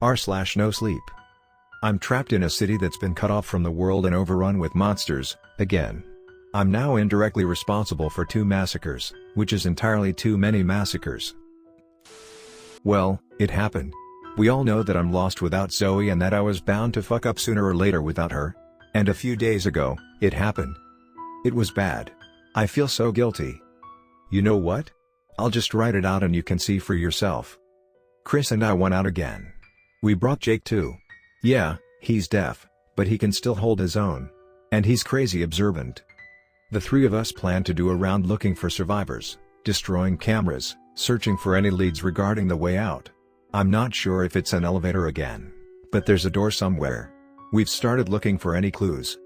r/Nosleep. I'm trapped in a city that's been cut off from the world and overrun with monsters, again. I'm now indirectly responsible for 2 massacres, which is entirely too many massacres. Well, it happened. We all know that I'm lost without Zoe and that I was bound to fuck up sooner or later without her. And a few days ago, it happened. It was bad. I feel so guilty. You know what? I'll just write it out and you can see for yourself. Chris and I went out again. We brought Jake too. Yeah, he's deaf, but he can still hold his own. And he's crazy observant. The 3 of us planned to do a round looking for survivors, destroying cameras, searching for any leads regarding the way out. I'm not sure if it's an elevator again, but there's a door somewhere. We've started looking for any clues.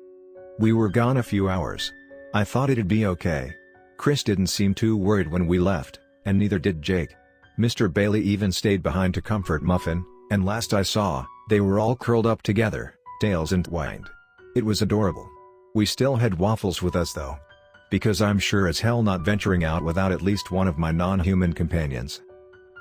We were gone a few hours. I thought it'd be okay. Chris didn't seem too worried when we left, and neither did Jake. Mr. Bailey even stayed behind to comfort Muffin, and last I saw, they were all curled up together, tails entwined. It was adorable. We still had Waffles with us though. Because I'm sure as hell not venturing out without at least one of my non-human companions.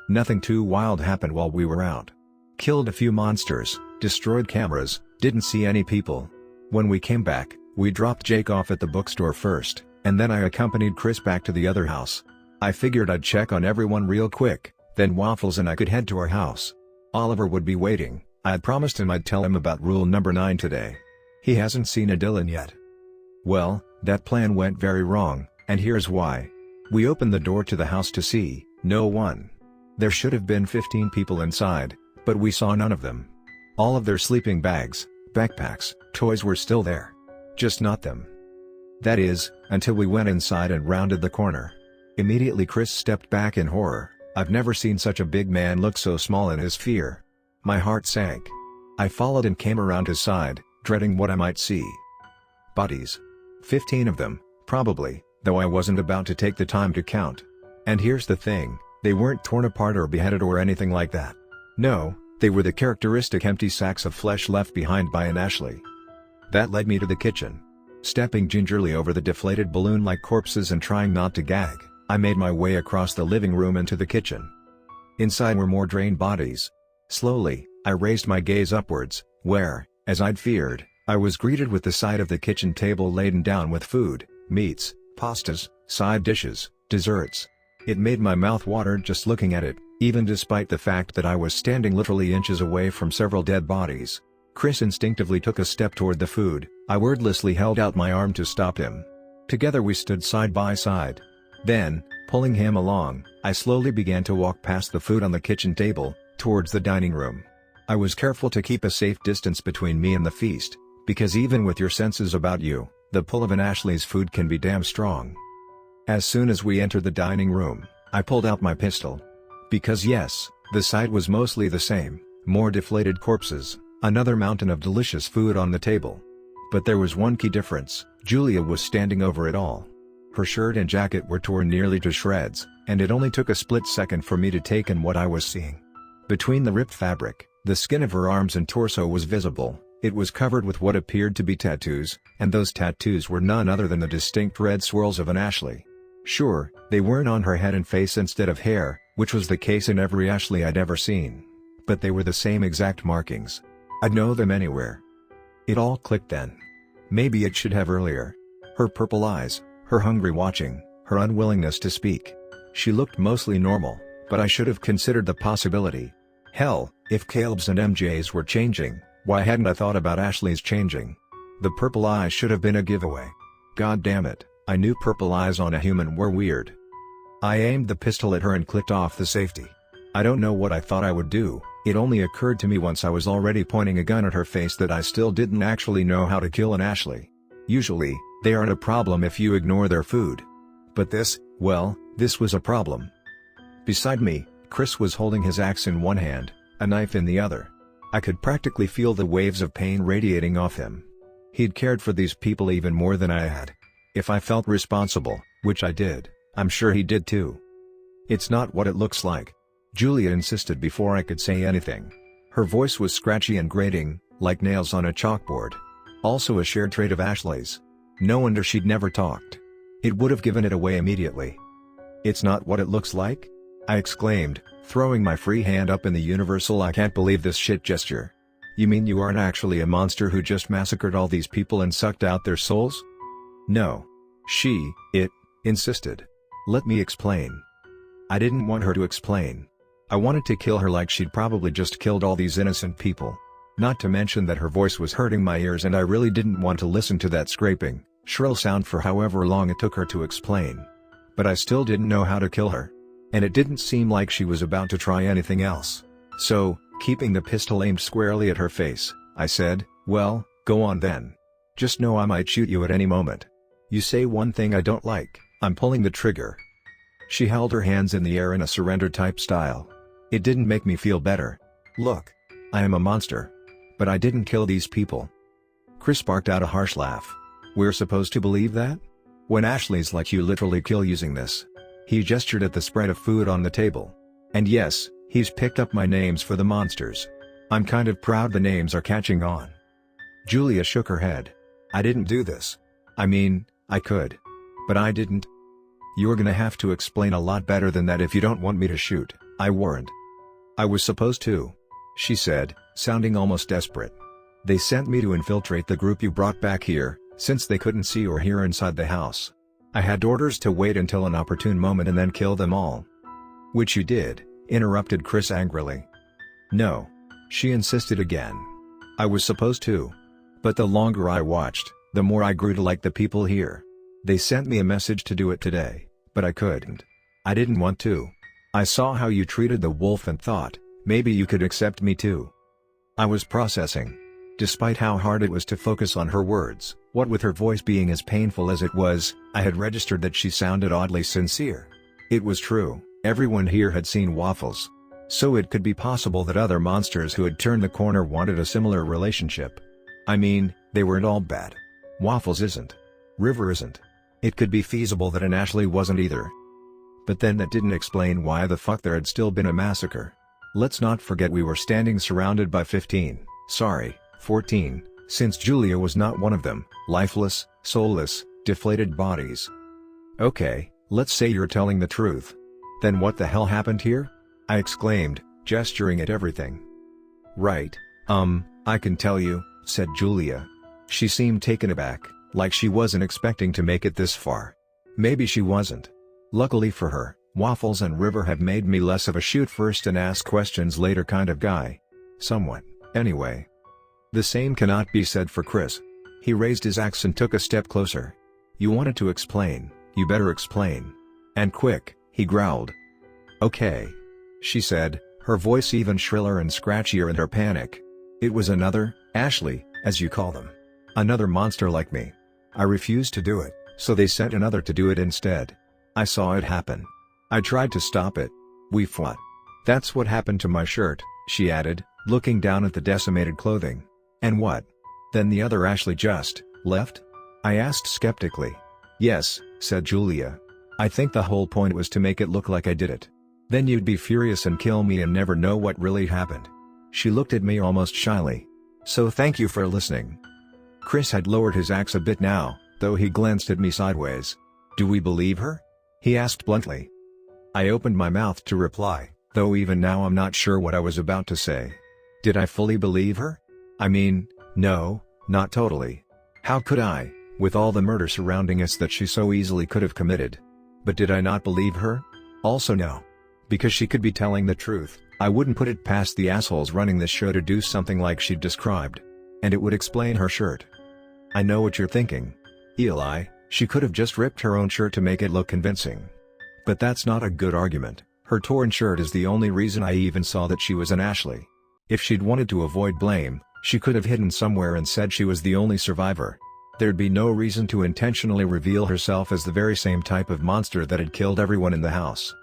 Nothing too wild happened while we were out. Killed a few monsters, destroyed cameras, didn't see any people. When we came back, we dropped Jake off at the bookstore first, and then I accompanied Chris back to the other house. I figured I'd check on everyone real quick, then Waffles and I could head to our house. Oliver would be waiting. I had promised him I'd tell him about rule number 9 today. He hasn't seen a Dylan yet. Well, that plan went very wrong, and here's why. We opened the door to the house to see no one. There should have been 15 people inside, but we saw none of them. All of their sleeping bags, backpacks, toys were still there. Just not them. That is, until we went inside and rounded the corner. Immediately Chris stepped back in horror. I've never seen such a big man look so small in his fear. My heart sank. I followed and came around his side, dreading what I might see. Bodies. 15 of them, probably, though I wasn't about to take the time to count. And here's the thing, they weren't torn apart or beheaded or anything like that. No, they were the characteristic empty sacks of flesh left behind by an Ashley. That led me to the kitchen. Stepping gingerly over the deflated balloon-like corpses and trying not to gag, I made my way across the living room into the kitchen. Inside were more drained bodies. Slowly, I raised my gaze upwards, where, as I'd feared, I was greeted with the sight of the kitchen table laden down with food, meats, pastas, side dishes, desserts. It made my mouth water just looking at it, even despite the fact that I was standing literally inches away from several dead bodies. Chris instinctively took a step toward the food. I wordlessly held out my arm to stop him. Together we stood side by side. Then, pulling him along, I slowly began to walk past the food on the kitchen table, towards the dining room. I was careful to keep a safe distance between me and the feast, because even with your senses about you, the pull of an Ashley's food can be damn strong. As soon as we entered the dining room, I pulled out my pistol. Because yes, the sight was mostly the same, more deflated corpses, another mountain of delicious food on the table. But there was one key difference. Julia was standing over it all. Her shirt and jacket were torn nearly to shreds, and it only took a split second for me to take in what I was seeing. Between the ripped fabric, the skin of her arms and torso was visible. It was covered with what appeared to be tattoos, and those tattoos were none other than the distinct red swirls of an Ashley. Sure, they weren't on her head and face instead of hair, which was the case in every Ashley I'd ever seen. But they were the same exact markings. I'd know them anywhere. It all clicked then. Maybe it should have earlier. Her purple eyes, her hungry watching, her unwillingness to speak. She looked mostly normal, but I should have considered the possibility. Hell, if Caleb's and MJ's were changing, why hadn't I thought about Ashley's changing? The purple eyes should have been a giveaway. God damn it, I knew purple eyes on a human were weird. I aimed the pistol at her and clicked off the safety. I don't know what I thought I would do. It only occurred to me once I was already pointing a gun at her face that I still didn't actually know how to kill an Ashley. Usually, they aren't a problem if you ignore their food. But this, well, this was a problem. Beside me, Chris was holding his axe in one hand, a knife in the other. I could practically feel the waves of pain radiating off him. He'd cared for these people even more than I had. If I felt responsible, which I did, I'm sure he did too. It's not what it looks like. Julia insisted before I could say anything. Her voice was scratchy and grating, like nails on a chalkboard. Also a shared trait of Ashley's. No wonder she'd never talked. It would have given it away immediately. It's not what it looks like? I exclaimed, throwing my free hand up in the universal "I can't believe this shit" gesture. "You mean you aren't actually a monster who just massacred all these people and sucked out their souls?" "No. It insisted. Let me explain." I didn't want her to explain. I wanted to kill her like she'd probably just killed all these innocent people. Not to mention that her voice was hurting my ears and I really didn't want to listen to that scraping, shrill sound for however long it took her to explain. But I still didn't know how to kill her. And it didn't seem like she was about to try anything else. So, keeping the pistol aimed squarely at her face, I said, "Well, go on then. Just know I might shoot you at any moment. You say one thing I don't like, I'm pulling the trigger." She held her hands in the air in a surrender-type style. It didn't make me feel better. "Look. I am a monster. But I didn't kill these people." Chris barked out a harsh laugh. "We're supposed to believe that? When Ashley's like you literally kill using this." He gestured at the spread of food on the table. "And yes, he's picked up my names for the monsters. I'm kind of proud the names are catching on." Julia shook her head. "I didn't do this. I mean, I could. But I didn't." "You're gonna have to explain a lot better than that if you don't want me to shoot," I warned. "I was supposed to," she said, sounding almost desperate. "They sent me to infiltrate the group you brought back here, since they couldn't see or hear inside the house. I had orders to wait until an opportune moment and then kill them all." "Which you did," interrupted Chris angrily. "No," she insisted again. "I was supposed to. But the longer I watched, the more I grew to like the people here. They sent me a message to do it today, but I couldn't. I didn't want to. I saw how you treated the wolf and thought, maybe you could accept me too." I was processing. Despite how hard it was to focus on her words, what with her voice being as painful as it was, I had registered that she sounded oddly sincere. It was true, everyone here had seen Waffles. So it could be possible that other monsters who had turned the corner wanted a similar relationship. I mean, they weren't all bad. Waffles isn't. River isn't. It could be feasible that an Ashley wasn't either. But then that didn't explain why the fuck there had still been a massacre. Let's not forget we were standing surrounded by 14, since Julia was not one of them, lifeless, soulless, deflated bodies. "Okay, let's say you're telling the truth. Then what the hell happened here?" I exclaimed, gesturing at everything. "Right, I can tell you," said Julia. She seemed taken aback, like she wasn't expecting to make it this far. Maybe she wasn't. Luckily for her, Waffles and River have made me less of a shoot first and ask questions later kind of guy. Somewhat, anyway. The same cannot be said for Chris. He raised his axe and took a step closer. "You wanted to explain, you better explain. And quick," he growled. "Okay," she said, her voice even shriller and scratchier in her panic. "It was another, Ashley, as you call them. Another monster like me. I refused to do it, so they sent another to do it instead. I saw it happen. I tried to stop it. We fought. That's what happened to my shirt," she added, looking down at the decimated clothing. "And what? Then the other Ashley just left?" I asked skeptically. "Yes," said Julia. "I think the whole point was to make it look like I did it. Then you'd be furious and kill me and never know what really happened." She looked at me almost shyly. "So thank you for listening." Chris had lowered his axe a bit now, though he glanced at me sideways. "Do we believe her?" he asked bluntly. I opened my mouth to reply, though even now I'm not sure what I was about to say. Did I fully believe her? I mean, no, not totally. How could I, with all the murder surrounding us that she so easily could have committed? But did I not believe her? Also no. Because she could be telling the truth, I wouldn't put it past the assholes running this show to do something like she'd described. And it would explain her shirt. I know what you're thinking. Eli, she could have just ripped her own shirt to make it look convincing. But that's not a good argument. Her torn shirt is the only reason I even saw that she was an Ashley. If she'd wanted to avoid blame, she could have hidden somewhere and said she was the only survivor. There'd be no reason to intentionally reveal herself as the very same type of monster that had killed everyone in the house.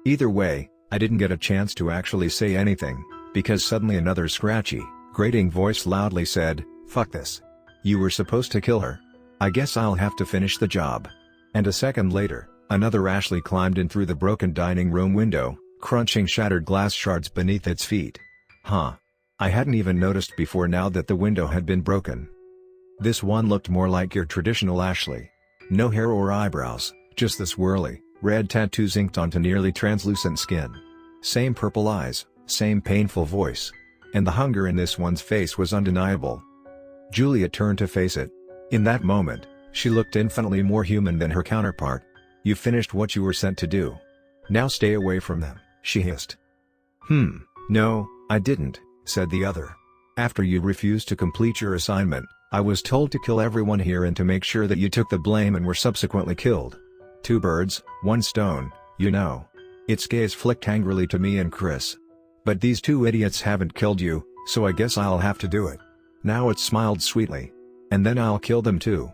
Either way, I didn't get a chance to actually say anything, because suddenly another scratchy, grating voice loudly said, "Fuck this. You were supposed to kill her. I guess I'll have to finish the job." And a second later, another Ashley climbed in through the broken dining room window, crunching shattered glass shards beneath its feet. Huh. I hadn't even noticed before now that the window had been broken. This one looked more like your traditional Ashley. No hair or eyebrows, just the swirly, red tattoos inked onto nearly translucent skin. Same purple eyes, same painful voice. And the hunger in this one's face was undeniable. Julia turned to face it. In that moment, she looked infinitely more human than her counterpart. "You finished what you were sent to do. Now stay away from them," she hissed. No, I didn't," said the other. "After you refused to complete your assignment, I was told to kill everyone here and to make sure that you took the blame and were subsequently killed. 2 birds, 1 stone, you know." Its gaze flicked angrily to me and Chris. "But these 2 idiots haven't killed you, so I guess I'll have to do it." Now it smiled sweetly. "And then I'll kill them too."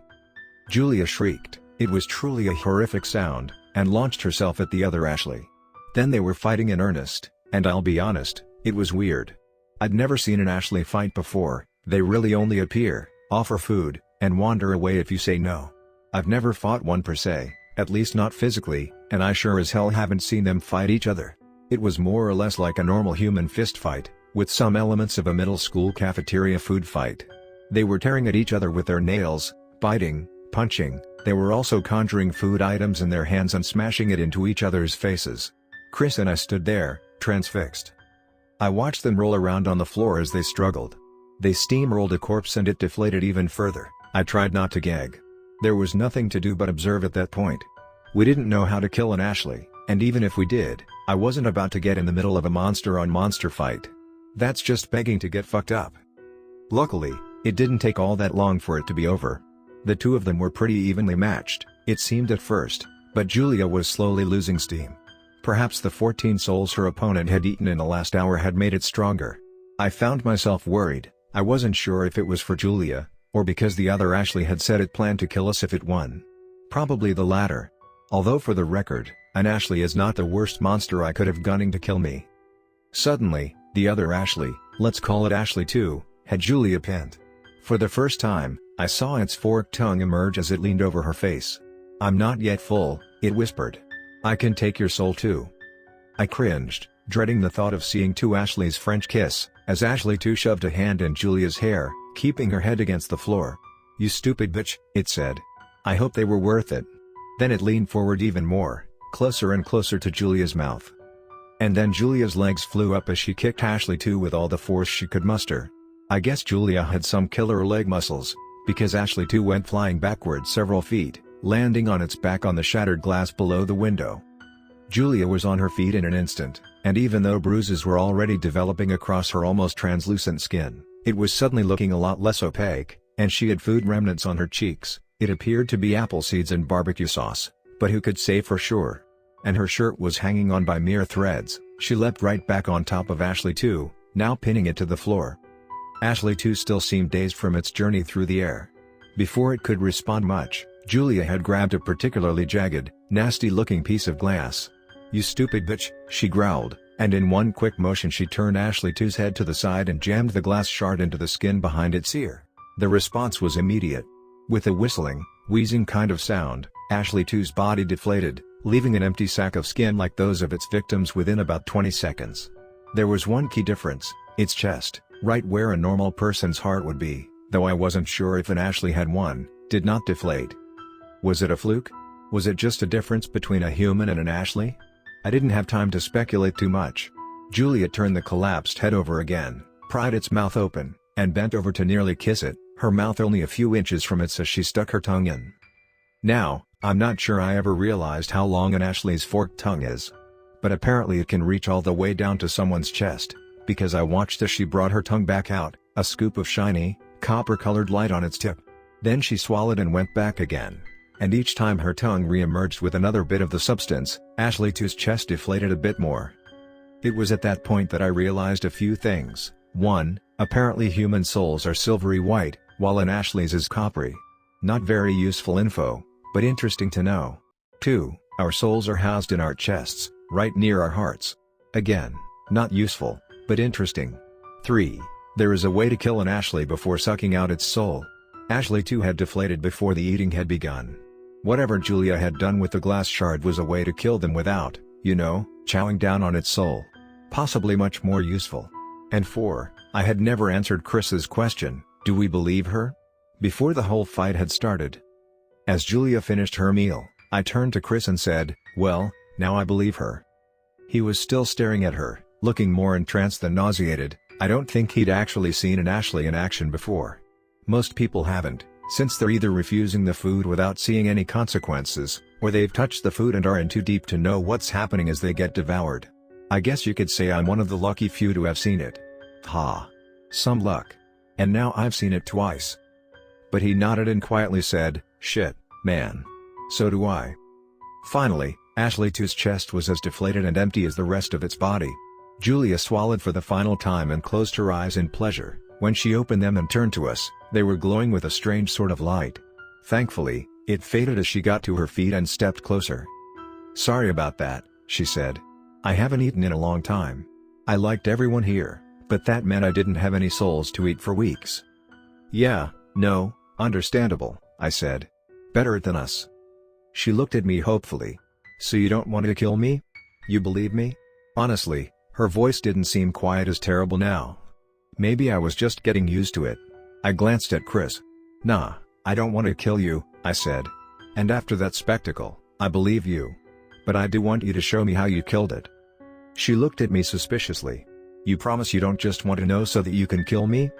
Julia shrieked. It was truly a horrific sound, and launched herself at the other Ashley. Then they were fighting in earnest, and I'll be honest, it was weird. I'd never seen an Ashley fight before. They really only appear, offer food, and wander away if you say no. I've never fought one per se, at least not physically, and I sure as hell haven't seen them fight each other. It was more or less like a normal human fist fight, with some elements of a middle school cafeteria food fight. They were tearing at each other with their nails, biting, punching. They were also conjuring food items in their hands and smashing it into each other's faces. Chris and I stood there, transfixed. I watched them roll around on the floor as they struggled. They steamrolled a corpse and it deflated even further. I tried not to gag. There was nothing to do but observe at that point. We didn't know how to kill an Ashley, and even if we did, I wasn't about to get in the middle of a monster-on-monster fight. That's just begging to get fucked up. Luckily, it didn't take all that long for it to be over. The 2 of them were pretty evenly matched, it seemed at first, but Julia was slowly losing steam. Perhaps the 14 souls her opponent had eaten in the last hour had made it stronger. I found myself worried. I wasn't sure if it was for Julia, or because the other Ashley had said it planned to kill us if it won. Probably the latter. Although for the record, an Ashley is not the worst monster I could have gunning to kill me. Suddenly, the other Ashley, let's call it Ashley 2, had Julia pinned. For the first time, I saw its forked tongue emerge as it leaned over her face. "I'm not yet full," it whispered. "I can take your soul too." I cringed, dreading the thought of seeing 2 Ashleys French kiss, as Ashley 2 shoved a hand in Julia's hair, keeping her head against the floor. "You stupid bitch," it said. "I hope they were worth it." Then it leaned forward even more, closer and closer to Julia's mouth. And then Julia's legs flew up as she kicked Ashley 2 with all the force she could muster. I guess Julia had some killer leg muscles, because Ashley 2 went flying backwards several feet, landing on its back on the shattered glass below the window. Julia was on her feet in an instant, and even though bruises were already developing across her almost translucent skin, it was suddenly looking a lot less opaque, and she had food remnants on her cheeks. It appeared to be apple seeds and barbecue sauce, but who could say for sure? And her shirt was hanging on by mere threads. She leapt right back on top of Ashley 2, now pinning it to the floor. Ashley 2 still seemed dazed from its journey through the air. Before it could respond much, Julia had grabbed a particularly jagged, nasty-looking piece of glass. "You stupid bitch," she growled, and in one quick motion she turned Ashley 2's head to the side and jammed the glass shard into the skin behind its ear. The response was immediate. With a whistling, wheezing kind of sound, Ashley 2's body deflated, leaving an empty sack of skin like those of its victims within about 20 seconds. There was one key difference: its chest, right where a normal person's heart would be, though I wasn't sure if an Ashley had one, did not deflate. Was it a fluke? Was it just a difference between a human and an Ashley? I didn't have time to speculate too much. Julia turned the collapsed head over again, pried its mouth open, and bent over to nearly kiss it, her mouth only a few inches from it as she stuck her tongue in. Now, I'm not sure I ever realized how long an Ashley's forked tongue is. But apparently it can reach all the way down to someone's chest, because I watched as she brought her tongue back out, a scoop of shiny, copper-colored light on its tip. Then she swallowed and went back again. And each time her tongue re-emerged with another bit of the substance, Ashley 2's chest deflated a bit more. It was at that point that I realized a few things. 1. Apparently human souls are silvery white, while an Ashley's is coppery. Not very useful info, but interesting to know. 2. Our souls are housed in our chests, right near our hearts. Again, not useful, but interesting. 3. There is a way to kill an Ashley before sucking out its soul. Ashley 2 had deflated before the eating had begun. Whatever Julia had done with the glass shard was a way to kill them without, chowing down on its soul. Possibly much more useful. And 4. I had never answered Chris's question, do we believe her? Before the whole fight had started. As Julia finished her meal, I turned to Chris and said, well, now I believe her. He was still staring at her, looking more entranced than nauseated. I don't think he'd actually seen an Ashley in action before. Most people haven't, since they're either refusing the food without seeing any consequences, or they've touched the food and are in too deep to know what's happening as they get devoured. I guess you could say I'm one of the lucky few to have seen it. Ha! Some luck. And now I've seen it twice. But he nodded and quietly said, "Shit, man. So do I." Finally, Ashley 2's chest was as deflated and empty as the rest of its body. Julia swallowed for the final time and closed her eyes in pleasure. When she opened them and turned to us, they were glowing with a strange sort of light. Thankfully, it faded as she got to her feet and stepped closer. "Sorry about that," she said. "I haven't eaten in a long time. I liked everyone here, but that meant I didn't have any souls to eat for weeks." "Yeah, no, understandable," I said. "Better than us." She looked at me hopefully. "So you don't want to kill me? You believe me?" Honestly, her voice didn't seem quite as terrible now. Maybe I was just getting used to it. I glanced at Chris. "Nah, I don't want to kill you," I said. "And after that spectacle, I believe you. But I do want you to show me how you killed it." She looked at me suspiciously. "You promise you don't just want to know so that you can kill me?"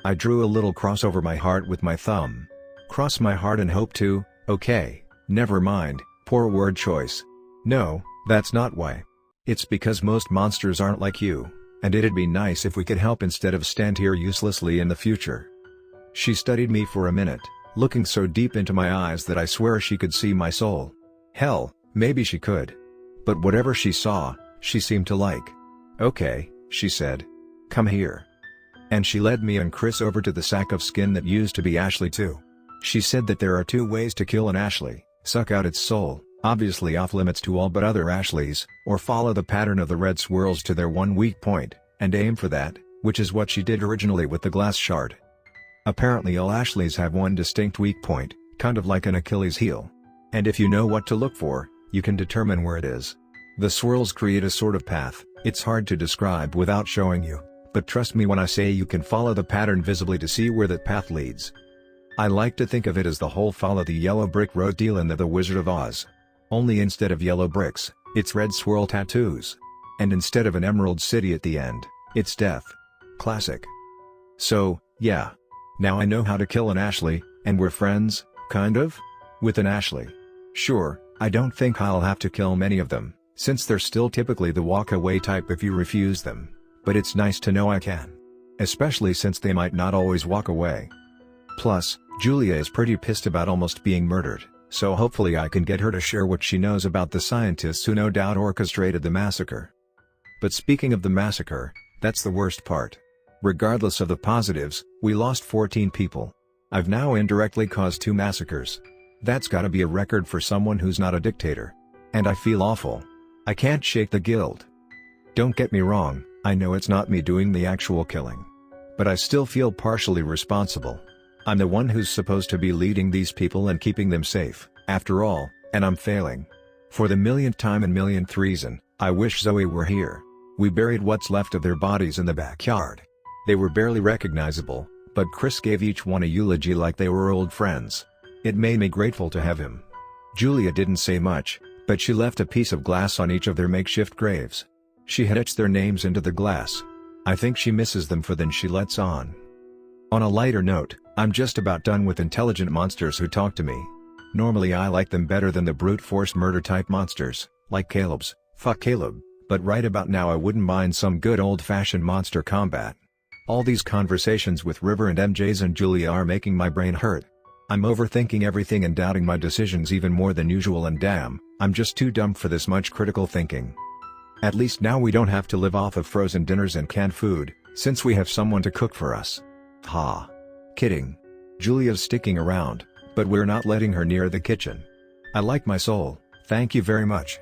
I drew a little cross over my heart with my thumb. Cross my heart and hope to, okay, never mind, poor word choice. No, that's not why. It's because most monsters aren't like you, and it'd be nice if we could help instead of stand here uselessly in the future. She studied me for a minute, looking so deep into my eyes that I swear she could see my soul. Hell, maybe she could. But whatever she saw, she seemed to like. "Okay," she said. "Come here." And she led me and Chris over to the sack of skin that used to be Ashley 2. She said that there are 2 ways to kill an Ashley: suck out its soul, obviously off limits to all but other Ashleys, or follow the pattern of the red swirls to their one weak point, and aim for that, which is what she did originally with the glass shard. Apparently all Ashleys have one distinct weak point, kind of like an Achilles heel. And if you know what to look for, you can determine where it is. The swirls create a sort of path. It's hard to describe without showing you, but trust me when I say you can follow the pattern visibly to see where that path leads. I like to think of it as the whole follow the yellow brick road deal in The Wizard of Oz. Only instead of yellow bricks, it's red swirl tattoos. And instead of an emerald city at the end, it's death. Classic. So, yeah. Now I know how to kill an Ashley, and we're friends, kind of? With an Ashley. Sure, I don't think I'll have to kill many of them, since they're still typically the walk-away type if you refuse them. But it's nice to know I can. Especially since they might not always walk away. Plus, Julia is pretty pissed about almost being murdered, so hopefully I can get her to share what she knows about the scientists who no doubt orchestrated the massacre. But speaking of the massacre, that's the worst part. Regardless of the positives, we lost 14 people. I've now indirectly caused 2 massacres. That's gotta be a record for someone who's not a dictator. And I feel awful. I can't shake the guilt. Don't get me wrong, I know it's not me doing the actual killing. But I still feel partially responsible. I'm the one who's supposed to be leading these people and keeping them safe, after all, and I'm failing. For the millionth time and millionth reason, I wish Zoe were here. We buried what's left of their bodies in the backyard. They were barely recognizable, but Chris gave each one a eulogy like they were old friends. It made me grateful to have him. Julia didn't say much, but she left a piece of glass on each of their makeshift graves. She had etched their names into the glass. I think she misses them for then she lets on. On a lighter note, I'm just about done with intelligent monsters who talk to me. Normally I like them better than the brute force murder type monsters, like Caleb's. Fuck Caleb, but right about now I wouldn't mind some good old-fashioned monster combat. All these conversations with River and MJ's and Julia are making my brain hurt. I'm overthinking everything and doubting my decisions even more than usual, and damn, I'm just too dumb for this much critical thinking. At least now we don't have to live off of frozen dinners and canned food, since we have someone to cook for us. Ha. Kidding. Julia's sticking around, but we're not letting her near the kitchen. I like my soul, thank you very much.